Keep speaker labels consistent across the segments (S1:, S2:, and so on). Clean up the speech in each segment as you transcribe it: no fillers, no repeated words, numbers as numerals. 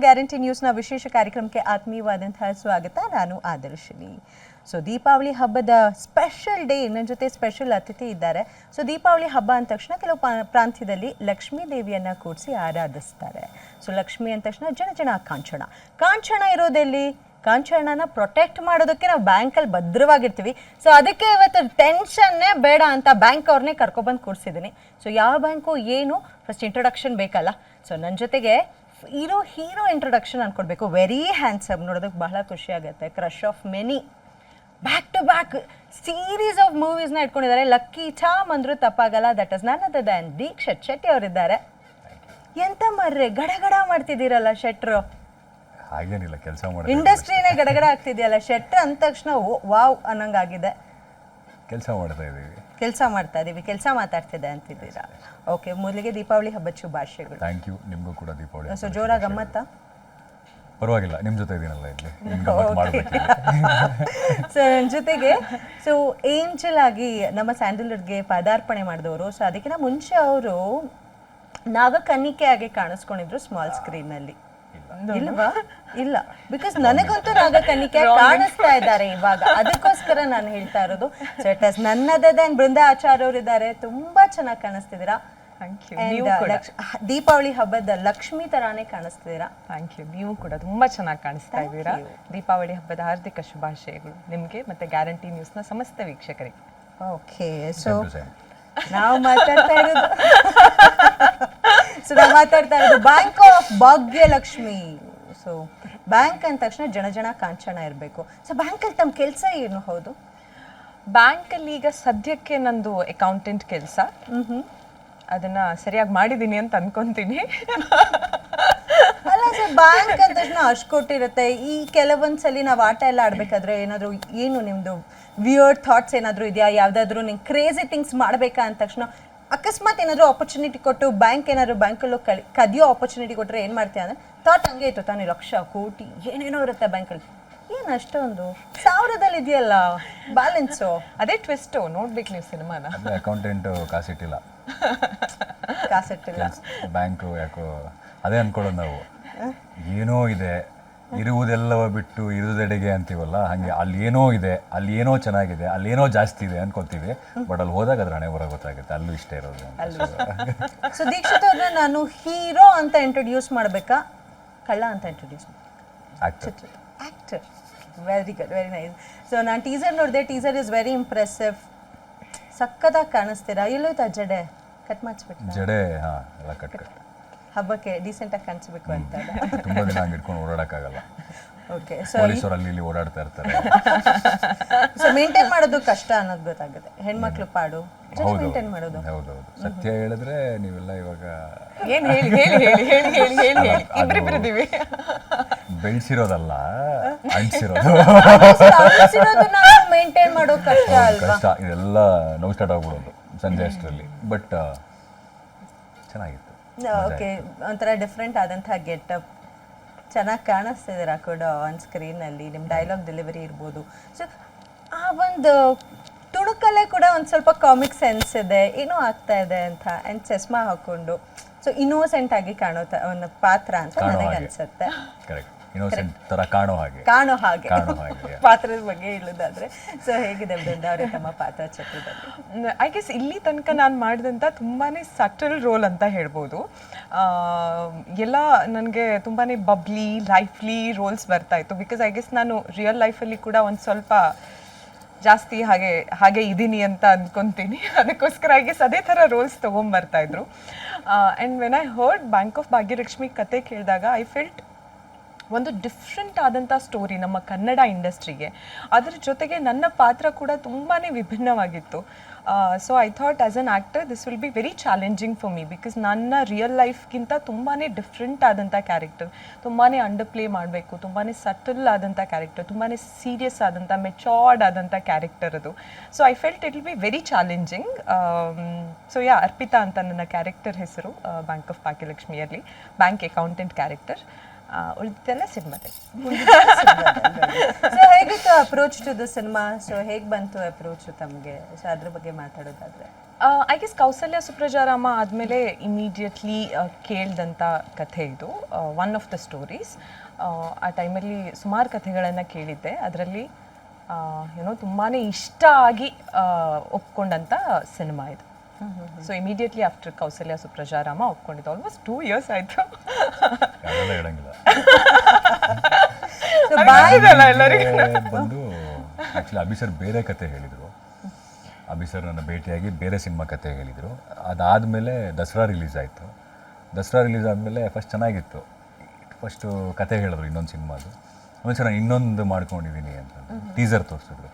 S1: Guarantee ನ್ಯೂಸ್ನ ವಿಶೇಷ ಕಾರ್ಯಕ್ರಮಕ್ಕೆ ಆತ್ಮೀಯವಾದಂತಹ ಸ್ವಾಗತ. ನಾನು ಆದರ್ಶಿನಿ. ಸೊ ದೀಪಾವಳಿ ಹಬ್ಬದ ಸ್ಪೆಷಲ್ ಡೇ, ನನ್ನ ಜೊತೆ ಸ್ಪೆಷಲ್ ಅತಿಥಿ ಇದ್ದಾರೆ. ಸೊ ದೀಪಾವಳಿ ಹಬ್ಬ ಅಂದ ತಕ್ಷಣ ಕೆಲವು ಪ್ರಾಂತ್ಯದಲ್ಲಿ ಲಕ್ಷ್ಮೀ ದೇವಿಯನ್ನು ಕೂಡಿಸಿ ಆರಾಧಿಸ್ತಾರೆ. ಸೊ ಲಕ್ಷ್ಮಿ ಅಂದ ತಕ್ಷಣ ಜನ ಕಾಂಚನ. ಕಾಂಚನ ಇರೋದೆಲ್ಲಿ? ಕಾಂಚನನ ಪ್ರೊಟೆಕ್ಟ್ ಮಾಡೋದಕ್ಕೆ ನಾವು ಬ್ಯಾಂಕಲ್ಲಿ ಭದ್ರವಾಗಿರ್ತೀವಿ. ಸೊ ಅದಕ್ಕೆ ಇವತ್ತು ಟೆನ್ಷನ್ನೇ ಬೇಡ ಅಂತ ಬ್ಯಾಂಕ್ ಅವ್ರನ್ನೇ ಕರ್ಕೊಬಂದು ಕೂರಿಸಿದ್ದೀನಿ. ಸೊ ಯಾವ ಬ್ಯಾಂಕು ಏನು ಫಸ್ಟ್ ಇಂಟ್ರೊಡಕ್ಷನ್ ಬೇಕಲ್ಲ. ಸೊ ನನ್ನ ಜೊತೆಗೆ ಹೀರೋ ಇಂಟ್ರೊಡಕ್ಷನ್ ಅನ್ಕೊಡ್ಬೇಕು. ವೆರಿ ಹ್ಯಾಂಡ್ಸಮ್, ನೋಡೋದಕ್ಕೆ ಬಹಳ ಖುಷಿ ಆಗುತ್ತೆ. Crush of many, back to back series of ಮೂವೀಸ್ನ ಇಟ್ಕೊಂಡಿದ್ದಾರೆ. ಲಕ್ಕಿ ಚಾಮ್ ಅಂದ್ರೂ ತಪ್ಪಾಗಲ್ಲ. That is none other than Dheekshith Shetty ಅವರಿದ್ದಾರೆ. ಎಂತ ಮರ್ರೆ ಗಡಗಡ ಮಾಡ್ತಿದ್ದೀರಲ್ಲ ಶೆಟ್ರು?
S2: ಹಾಗೇನಿಲ್ಲ, ಕೆಲಸ ಮಾಡಿ
S1: ಇಂಡಸ್ಟ್ರಿನೇ ಗಡಗಡ ಆಗ್ತಿದೆಯಲ್ಲ. ಶೆಟ್ರ್ ಅಂದ ತಕ್ಷಣ ವಾವ್ ಅನ್ನಂಗಾಗಿದೆ.
S2: ಕೆಲಸ ಮಾಡ್ತಾ ಇದ್ದೀವಿ.
S1: ಕೆಲಸ ಮಾತಾಡ್ತಿದೆ ಅಂತಿದ್ದೀರಾ. ಓಕೆ, ಮೊದಲಿಗೆ ದೀಪಾವಳಿ ಹಬ್ಬದ ಶುಭಾಶಯಗಳು.
S2: Thank you. ನಿಮಗೂ ಕೂಡ ದೀಪಾವಳಿ.
S1: ಸೊ ಜೋರಾಗಿ ಗಮ್ಮತ್ತಾ?
S2: ಪರವಾಗಿಲ್ಲ, ನಿಮ್ಮ ಜೊತೆ ಇದೀನಲ್ಲ ಇಲ್ಲಿ, ಮಾಡಬೇಕು.
S1: ಸೊ ನನ್ನ ಜೊತೆಗೆ ಸೊ ಏಂಜಲ್ ಆಗಿ ನಮ್ಮ ಸ್ಯಾಂಡಲ್ವುಡ್ಗೆ ಪದಾರ್ಪಣೆ ಮಾಡಿದವರು. ಸೊ ಅದಕ್ಕಿಂತ ಮುಂಚೆ ಅವರು ನಾಗಕನ್ನಿಕೆ ಆಗಿ ಕಾಣಿಸ್ಕೊಂಡಿದ್ರು ಸ್ಮಾಲ್ ಸ್ಕ್ರೀನ್ನಲ್ಲಿ. ಇಲ್ವಾ? ಇಲ್ಲ, ಬಿಕಾಸ್ ನನಗಂತೂ ನಾಗಕನ್ನಿಕೆ ಕಾಣಿಸ್ತಾ ಇದ್ದಾರೆ ಇವಾಗ. ಅದಕ್ಕೋಸ್ಕರ ನಾನು ಹೇಳ್ತಾ ಇರೋದು. ಸೊ ಇಟ್ ಇಸ್ ನನ್ನದೇ ಬೃಂದಾ ಆಚಾರ್ಯ ಅವರು ಇದ್ದಾರೆ. ತುಂಬಾ ಚೆನ್ನಾಗಿ ಕಾಣಿಸ್ತಿದ್ದೀರಾ. ದೀಪಾವಳಿ ಹಬ್ಬದ ಲಕ್ಷ್ಮಿ ತರಾನೇ ಕಾಣಿಸ್ತಿದ್ದೀರಾ.
S3: Thank you. ನೀವು ಕೂಡ ತುಂಬಾ ಚೆನ್ನಾಗಿ ಕಾಣಿಸ್ತಾ ಇದ್ದೀರಾ. ದೀಪಾವಳಿ ಹಬ್ಬದ ಹಾರ್ದಿಕ ಶುಭಾಶಯಗಳು ನಿಮಗೆ ಮತ್ತೆ ಗ್ಯಾರಂಟಿ ನ್ಯೂಸ್ನ ಸಮಸ್ತ ವೀಕ್ಷಕರಿಗೆ.
S1: ಓಕೆ, ಸೊ ನಾವು ಮಾತಾಡ್ತಾ ಇರೋದು bank of Bhagyalakshmi. So bank ಅಂದ ತಕ್ಷಣ ಜನ ಕಾಂಚನ ಇರಬೇಕು. ಸೊ ಬ್ಯಾಂಕಲ್ಲಿ ತಮ್ಮ ಕೆಲಸ ಏನು? ಹೌದು,
S3: ಬ್ಯಾಂಕಲ್ಲಿ ಈಗ ಸದ್ಯಕ್ಕೆ ನಂದು ಅಕೌಂಟೆಂಟ್ ಕೆಲಸ. ಅದನ್ನ ಸರಿಯಾಗಿ ಮಾಡಿದ್ದೀನಿ ಅಂತ ಅನ್ಕೊಂತೀನಿ.
S1: ಅಲ್ಲ ಸರ್, ಬ್ಯಾಂಕ್ ಅಂದ ತಕ್ಷಣ ಅಷ್ಟು ಕೊಟ್ಟಿರುತ್ತೆ. ಈ ಕೆಲವೊಂದ್ಸಲಿ ನಾವು ಆಟ ಎಲ್ಲ ಆಡ್ಬೇಕಾದ್ರೆ ಏನಾದ್ರು ಏನು ನಿಮ್ದು ವಿಯರ್ಡ್ ಥಾಟ್ಸ್ ಏನಾದ್ರು ಇದೆಯಾ? ಯಾವ್ದಾದ್ರು ನಿಂಗೆ ಕ್ರೇಜಿ ಥಿಂಗ್ಸ್ ಮಾಡ್ಬೇಕಾ ಅಂದ ತಕ್ಷಣ ಅಕಸ್ಮಾತ್ ಏನಾದ್ರು ಆಪರ್ಚುನಿಟಿ ಕೊಟ್ಟು ಬ್ಯಾಂಕಲ್ಲೂ ಕದಿಯೋ ಆಪರ್ಚುನಿಟಿ ಕೊಟ್ಟರೆ ಏನು ಮಾಡ್ತೀಯ ಅಂದ್ರೆ ಥಾಟ್ ಹಂಗೆ ಇತ್ತು ತಾನೇ. ಲಕ್ಷ ಕೋಟಿ ಏನೇನೋ ಇರುತ್ತೆ ಬ್ಯಾಂಕಲ್ಲಿ. ಏನು ಅಷ್ಟೊಂದು ಸಾವಿರದಲ್ಲಿ ಇದೆಯಲ್ಲ ಬ್ಯಾಲೆನ್ಸು.
S3: ಅದೇ ಟ್ವಿಸ್ಟು. ನೋಡ್ಬೇಕು ನೀವು ಸಿನಿಮಾನ.
S2: ಅಕೌಂಟೆಂಟ್ ಕಾಸಿಟ್ಟಿಲ್ಲ. ಬ್ಯಾಂಕು ಯಾಕೋ ಅದೇ ಅನ್ಕೊಳ್ಳೋದು ನಾವು. ಏನೋ ಇದೆ, ಇರುವುದೆಲ್ಲವ ಬಿಟ್ಟು ಇರುವುದೆಡೆಗೆ ಅಂತೀವಲ್ಲ, ಹಾಗೆ ಅಲ್ಲಿ ಏನೋ ಇದೆ, ಅಲ್ಲಿ ಏನೋ ಚೆನ್ನಾಗಿದೆ, ಅಲ್ಲಿ ಏನೋ ಜಾಸ್ತಿ ಇದೆ ಅನ್ಕೋತೀವಿ. ಬಟ್ ಅಲ್ಲಿ ಹೋದಾಗ ಅದ್ರ ಹಣೆ ಬರೋ ಗೊತ್ತಾಗುತ್ತೆ, ಅಲ್ಲೂ ಇಷ್ಟೇ ಇರೋದು.
S1: ಸೊ ದೀಕ್ಷಿತ್ ಅವ್ರನ್ನ ನಾನು ಹೀರೋ ಅಂತ ಇಂಟ್ರೊಡ್ಯೂಸ್ ಮಾಡಬೇಕಾ, ಕಳ್ಳ ಅಂತ ಇಂಟ್ರೊಡ್ಯೂಸ್ ಮಾಡಬೇಕಾ? Actor. Very good, very nice. So ನಾನು ಟೀಸರ್ ನೋಡಿದೆ. Teaser is very impressive. ಸಕ್ಕದಾಗಿ ಕಾಣಿಸ್ತೀರಾ. ಎಲ್ಲೋಯ್ತಾ ಜಡೆ? ಕಟ್ ಮಾಡಿಸ್ಬಿಟ್ಟು
S2: ಜಡೆ? ಹಾಂ, ಎಲ್ಲ ಕಟ್
S1: ಹಬ್ಬಕ್ಕೆ ಡೀಸೆಂಟಾಗಿ ಕಾಣಿಸ್ಬೇಕು ಅಂತ.
S2: ತುಂಬ ದಿನ ಹಂಗೆ ಇಟ್ಕೊಂಡು ಓಡಾಡೋಕ್ಕಾಗಲ್ಲ.
S1: ಓಕೆ, ಸೊ
S2: ಪೊಲೀಸರು ಅಲ್ಲಿ ಇಲ್ಲಿ ಓಡಾಡ್ತಾ ಇರ್ತಾರೆ.
S1: ಸೊ ಮೇಂಟೈನ್ ಮಾಡೋದು ಕಷ್ಟ ಅನ್ನೋದು ಗೊತ್ತಾಗುತ್ತೆ. ಹೆಣ್ಮಕ್ಳು ಪಾಡು ಮೇಂಟೈನ್ ಮಾಡೋದು.
S2: ಹೌದೌದು, ಸತ್ಯ ಹೇಳಿದ್ರೆ ನೀವೆಲ್ಲ ಇವಾಗ
S3: ಏನು ಹೇಳಿ ಇಬ್ಬರಿದ್ದೀವಿ.
S2: ಬೆಳೆಸಿರೋದಲ್ಲ, ಅಂಟಿಸಿರೋದು.
S1: ಮೇಂಟೈನ್ ಮಾಡೋ ಕಷ್ಟ ಅಲ್ವಾ?
S2: ಕಷ್ಟ. ಇದೆಲ್ಲ ನೋವು ಸ್ಟಾರ್ಟ್ ಆಗ್ಬಿಡೋದು ಸಂಜೆ ಅಷ್ಟರಲ್ಲಿ. ಬಟ್ ಚೆನ್ನಾಗಿತ್ತು.
S1: ಓಕೆ, ಒಂಥರ ಡಿಫ್ರೆಂಟ್ ಆದಂತಹ ಗೆಟಪ್. ಚೆನ್ನಾಗಿ ಕಾಣಿಸ್ತಿದ್ದೀರಾ ಕೂಡ ಆನ್ ಸ್ಕ್ರೀನಲ್ಲಿ. ನಿಮ್ಮ ಡೈಲಾಗ್ ಡೆಲಿವರಿ ಇರ್ಬೋದು. ಸೊ ಆ ಒಂದು ತುಣುಕಲ್ಲೇ ಕೂಡ ಒಂದು ಸ್ವಲ್ಪ ಕಾಮಿಕ್ ಸೆನ್ಸ್ ಇದೆ, ಏನೋ ಆಗ್ತಾ ಇದೆ ಅಂತ. ಆ್ಯಂಡ್ ಚಸ್ಮಾ ಹಾಕೊಂಡು ಸೊ ಇನ್ನೋಸೆಂಟ್ ಆಗಿ ಕಾಣೋ ಒಂದು ಪಾತ್ರ ಅಂತ ನನಗೆ ಅನ್ಸುತ್ತೆ.
S2: ಕರೆಕ್ಟ್, ಇನ್ನೋಸೆಂಟ್ ಥರ ಕಾಣೋ ಹಾಗೆ
S1: ಪಾತ್ರದ ಬಗ್ಗೆ ಹೇಳೋದಾದ್ರೆ. ಸೊ ಹೇಗಿದೆ ಬೃಂದಾ ಅವರೇ ತಮ್ಮ ಪಾತ್ರ ಚಿತ್ರದಲ್ಲಿ?
S3: ಐ ಗೆಸ್ ಇಲ್ಲಿ ತನಕ ನಾನು ಮಾಡಿದಂಥ ತುಂಬಾ ಸಟಲ್ ರೋಲ್ ಅಂತ ಹೇಳ್ಬೋದು. ಎಲ್ಲ ನನಗೆ ತುಂಬಾ ಬಬ್ಲಿ ಲೈಫ್ಲಿ ರೋಲ್ಸ್ ಬರ್ತಾ ಇತ್ತು. ಬಿಕಾಸ್ ಐ ಗೆಸ್ ನಾನು ರಿಯಲ್ ಲೈಫಲ್ಲಿ ಕೂಡ ಒಂದು ಸ್ವಲ್ಪ ಜಾಸ್ತಿ ಹಾಗೆ ಇದ್ದೀನಿ ಅಂತ ಅಂದ್ಕೊತೀನಿ. ಅದಕ್ಕೋಸ್ಕರ ಐ ಗೆಸ್ ಅದೇ ಥರ ರೋಲ್ಸ್ ತೊಗೊಂಬರ್ತಾ ಇದ್ರು. And when I heard Bank of Bhagyalakshmi ಕತೆ ಕೇಳಿದಾಗ ಐ ಫೆಲ್ಟ್ ಒಂದು ಡಿಫ್ರೆಂಟ್ ಆದಂಥ ಸ್ಟೋರಿ ನಮ್ಮ ಕನ್ನಡ ಇಂಡಸ್ಟ್ರಿಗೆ. ಅದ್ರ ಜೊತೆಗೆ ನನ್ನ ಪಾತ್ರ ಕೂಡ ತುಂಬಾ ವಿಭಿನ್ನವಾಗಿತ್ತು. So I thought as an actor this will be very challenging for me. Because ನನ್ನ ರಿಯಲ್ ಲೈಫ್ಗಿಂತ ತುಂಬಾ ಡಿಫ್ರೆಂಟ್ ಆದಂಥ ಕ್ಯಾರೆಕ್ಟರ್, ತುಂಬಾ ಅಂಡರ್ ಪ್ಲೇ ಮಾಡಬೇಕು, ತುಂಬಾ ಸಟಲ್ ಆದಂಥ ಕ್ಯಾರೆಕ್ಟರ್, ತುಂಬಾ ಸೀರಿಯಸ್ ಆದಂಥ ಮೆಚೋರ್ಡ್ ಆದಂಥ ಕ್ಯಾರೆಕ್ಟರ್ ಅದು. So I felt it will be very challenging. So Arpita ಅಂತ ನನ್ನ ಕ್ಯಾರೆಕ್ಟರ್ ಹೆಸರು bank of ಭಾಗ್ಯಲಕ್ಷ್ಮಿಯಲ್ಲಿ, bank accountant character. ಉಳಿದೆಲ್ಲ ಸಿನಿಮಾದಲ್ಲಿ.
S1: ಸೊ ಹೇಗಿತ್ತು approach to the cinema? So ಹೇಗೆ ಬಂತು ಅಪ್ರೋಚ್ ತಮಗೆ? ಸೊ ಅದ್ರ ಬಗ್ಗೆ ಮಾತಾಡೋದಾದ್ರೆ
S3: ಐ ಗೆಸ್ ಕೌಸಲ್ಯ ಸುಪ್ರಜಾರಾಮ ಆದಮೇಲೆ ಇಮಿಡಿಯೇಟ್ಲಿ ಕೇಳಿದಂಥ ಕಥೆ ಇದು, ಒನ್ ಆಫ್ ದ ಸ್ಟೋರೀಸ್. ಆ ಟೈಮಲ್ಲಿ ಸುಮಾರು ಕಥೆಗಳನ್ನು ಕೇಳಿದ್ದೆ, ಅದರಲ್ಲಿ ಏನೋ ತುಂಬಾ ಇಷ್ಟ ಆಗಿ ಒಪ್ಕೊಂಡಂಥ ಸಿನಿಮಾ ಇದು. So immediately after Kausalya ಸುಪ್ರಜಾರಾಮ ಒಪ್ಕೊಂಡಿದ್ದು. Almost 2 years ಆಯಿತು.
S2: ಯಾರೆಲ್ಲ ಹೇಳಂಗಿಲ್ಲ. ಬಂದು ಆ್ಯಕ್ಚುಲಿ ಅಭಿ ಸರ್ ಬೇರೆ ಕತೆ ಹೇಳಿದರು. ಅಭಿ ಸರ್ ನನ್ನ ಭೇಟಿಯಾಗಿ ಬೇರೆ ಸಿನಿಮಾ ಕತೆ ಹೇಳಿದರು. ಅದಾದಮೇಲೆ ದಸರಾ ರಿಲೀಸ್ ಆಯಿತು. ದಸರಾ ರಿಲೀಸ್ ಆದಮೇಲೆ ಫಸ್ಟ್ ಚೆನ್ನಾಗಿತ್ತು. ಫಸ್ಟು ಕತೆ ಹೇಳಿದ್ರು ಇನ್ನೊಂದು ಸಿನಿಮಾದು. ಆಮೇಲೆ ಸರ್ ನಾನು ಇನ್ನೊಂದು ಮಾಡ್ಕೊಂಡಿದ್ದೀನಿ ಅಂತ ಟೀಸರ್ ತೋರಿಸಿದ್ರು.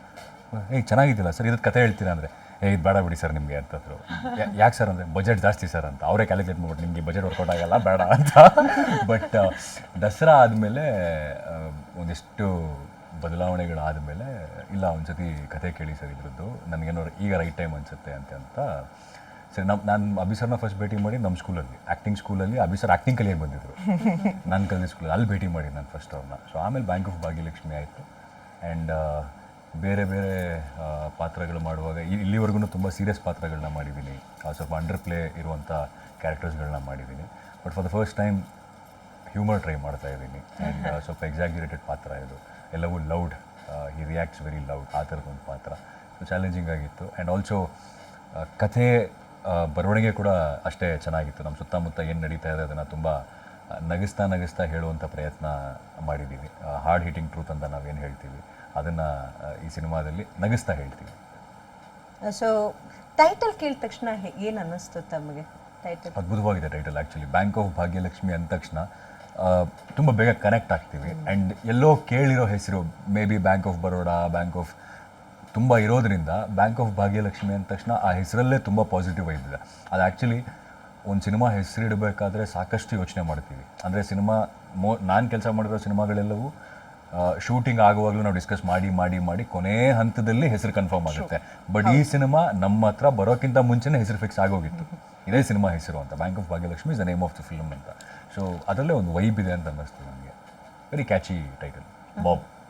S2: ಚೆನ್ನಾಗಿದ್ದಿಲ್ಲ ಸರ್, ಇದಕ್ಕೆ ಕತೆ ಹೇಳ್ತೀರಾ ಅಂದರೆ ಇದು ಬೇಡ ಬಿಡಿ ಸರ್ ನಿಮಗೆ ಅಂತಂದರು. ಯಾಕೆ ಸರ್ ಅಂದರೆ ಬಜೆಟ್ ಜಾಸ್ತಿ ಸರ್ ಅಂತ. ಅವರೇ ಕ್ಯಾಲ್ಕುಲೇಟ್ ಮಾಡ್ಬಿಟ್ಟು ನಿಮಗೆ ಬಜೆಟ್ ವರ್ಕೌಟ್ ಆಗಲ್ಲ ಬೇಡ ಅಂತ. ಬಟ್ ದಸರಾ ಆದಮೇಲೆ ಒಂದಿಷ್ಟು ಬದಲಾವಣೆಗಳಾದಮೇಲೆ ಇಲ್ಲ ಒಂದ್ಸತಿ ಕತೆ ಕೇಳಿ ಸರ್ ಇದ್ರದ್ದು, ನನಗೇನೋ ಈಗ ರೈಟ್ ಟೈಮ್ ಅನಿಸುತ್ತೆ ಅಂತ ಸರಿ. ನಾನು ಅಭಿ ಸರ್ನ ಫಸ್ಟ್ ಭೇಟಿ ಮಾಡಿ ನಮ್ಮ ಸ್ಕೂಲಲ್ಲಿ ಆ್ಯಕ್ಟಿಂಗ್ ಸ್ಕೂಲಲ್ಲಿ ಅಭಿ ಸರ್ ಆ್ಯಕ್ಟಿಂಗ್ ಕಲಿಯೋಕೆ ಬಂದಿದ್ದರು. ನಾನು ಕಲಿದ ಸ್ಕೂಲಲ್ಲಿ ಅಲ್ಲಿ ಭೇಟಿ ಮಾಡಿ ನಾನು ಫಸ್ಟ್ ಅವ್ರನ್ನ. ಸೊ ಆಮೇಲೆ ಬ್ಯಾಂಕ್ ಆಫ್ ಭಾಗ್ಯಲಕ್ಷ್ಮಿ ಆಯಿತು. ಆ್ಯಂಡ್ ಬೇರೆ ಬೇರೆ ಪಾತ್ರಗಳು ಮಾಡುವಾಗ ಇಲ್ಲಿವರೆಗೂ ತುಂಬ ಸೀರಿಯಸ್ ಪಾತ್ರಗಳನ್ನ ಮಾಡಿದ್ದೀನಿ, ಸ್ವಲ್ಪ ಅಂಡರ್ ಪ್ಲೇ ಇರುವಂಥ ಕ್ಯಾರೆಕ್ಟರ್ಸ್ಗಳನ್ನ ಮಾಡಿದ್ದೀನಿ. But for the first time humour try ಮಾಡ್ತಾ ಇದ್ದೀನಿ. ಆ್ಯಂಡ್ ಸ್ವಲ್ಪ ಎಕ್ಸಾಗ್ಯುರೇಟೆಡ್ ಪಾತ್ರ ಇದು, ಎಲ್ಲವೂ ಲೌಡ್, ಹಿ ರಿಯಾಕ್ಟ್ಸ್ ವೆರಿ ಲೌಡ್, ಆ ಥರದೊಂದು ಪಾತ್ರ. ಸೊ ಚಾಲೆಂಜಿಂಗ್ ಆಗಿತ್ತು. ಆ್ಯಂಡ್ ಆಲ್ಸೋ ಕಥೆ ಬರವಣಿಗೆ ಕೂಡ ಅಷ್ಟೇ ಚೆನ್ನಾಗಿತ್ತು. ನಮ್ಮ ಸುತ್ತಮುತ್ತ ಏನು ನಡೀತಾ ಇದೆ ಅದನ್ನು ತುಂಬ ನಗಿಸ್ತಾ ಹೇಳುವಂಥ ಪ್ರಯತ್ನ ಮಾಡಿದ್ದೀವಿ. ಹಾರ್ಡ್ ಹಿಟ್ಟಿಂಗ್ ಟ್ರೂತ್ ಅಂತ ನಾವೇನು ಹೇಳ್ತೀವಿ ಅದನ್ನು ಈ ಸಿನಿಮಾದಲ್ಲಿ ನಗಿಸ್ತಾ ಹೇಳ್ತೀವಿ.
S1: ಸೊ ಟೈಟಲ್ ಕೇಳಿದ ತಕ್ಷಣ ಏನು ಅನ್ನಿಸ್ತು ತಮಗೆ? ಟೈಟಲ್
S2: ಅದ್ಭುತವಾಗಿದೆ title. Actually bank of Bhagyalakshmi ಅಂದ ತಕ್ಷಣ ತುಂಬ ಬೇಗ ಕನೆಕ್ಟ್ ಆಗ್ತೀವಿ. ಆ್ಯಂಡ್ ಎಲ್ಲೋ ಕೇಳಿರೋ ಹೆಸರು may be bank of Baroda, bank of ತುಂಬ ಇರೋದ್ರಿಂದ ಬ್ಯಾಂಕ್ ಆಫ್ ಭಾಗ್ಯಲಕ್ಷ್ಮಿ ಅಂದ ತಕ್ಷಣ ಆ ಹೆಸರಲ್ಲೇ ತುಂಬ ಪಾಸಿಟಿವ್ ಇದೆ. ಅದು ಆ್ಯಕ್ಚುಲಿ ಒಂದು ಸಿನಿಮಾ ಹೆಸರಿಡಬೇಕಾದ್ರೆ ಸಾಕಷ್ಟು ಯೋಚನೆ ಮಾಡ್ತೀವಿ. ಅಂದರೆ ಸಿನಿಮಾ ನಾನು ಕೆಲಸ ಮಾಡಿರೋ ಸಿನಿಮಾಗಳೆಲ್ಲವೂ ಶೂಟಿಂಗ್ ಆಗುವಾಗಲೂ ನಾವು ಡಿಸ್ಕಸ್ ಮಾಡಿ ಕೊನೆ ಹಂತದಲ್ಲಿ ಹೆಸರು ಕನ್ಫರ್ಮ್ ಆಗುತ್ತೆ. ಬಟ್ ಈ ಸಿನಿಮಾ ನಮ್ಮ ಹತ್ರ ಬರೋಕ್ಕಿಂತ ಮುಂಚೆನೇ ಹೆಸರು ಫಿಕ್ಸ್ ಆಗೋಗಿತ್ತು, ಇದೇ ಸಿನಿಮಾ ಹೆಸರು ಅಂತ. Bank of Bhagyalakshmi is the name of the film ಅಂತ. ಸೊ ಅದರಲ್ಲೇ ಒಂದು ವೈಬ್ ಇದೆ ಅಂತ ಅನ್ನಿಸ್ತು ನನಗೆ. Very catchy title. ಬಾಬ್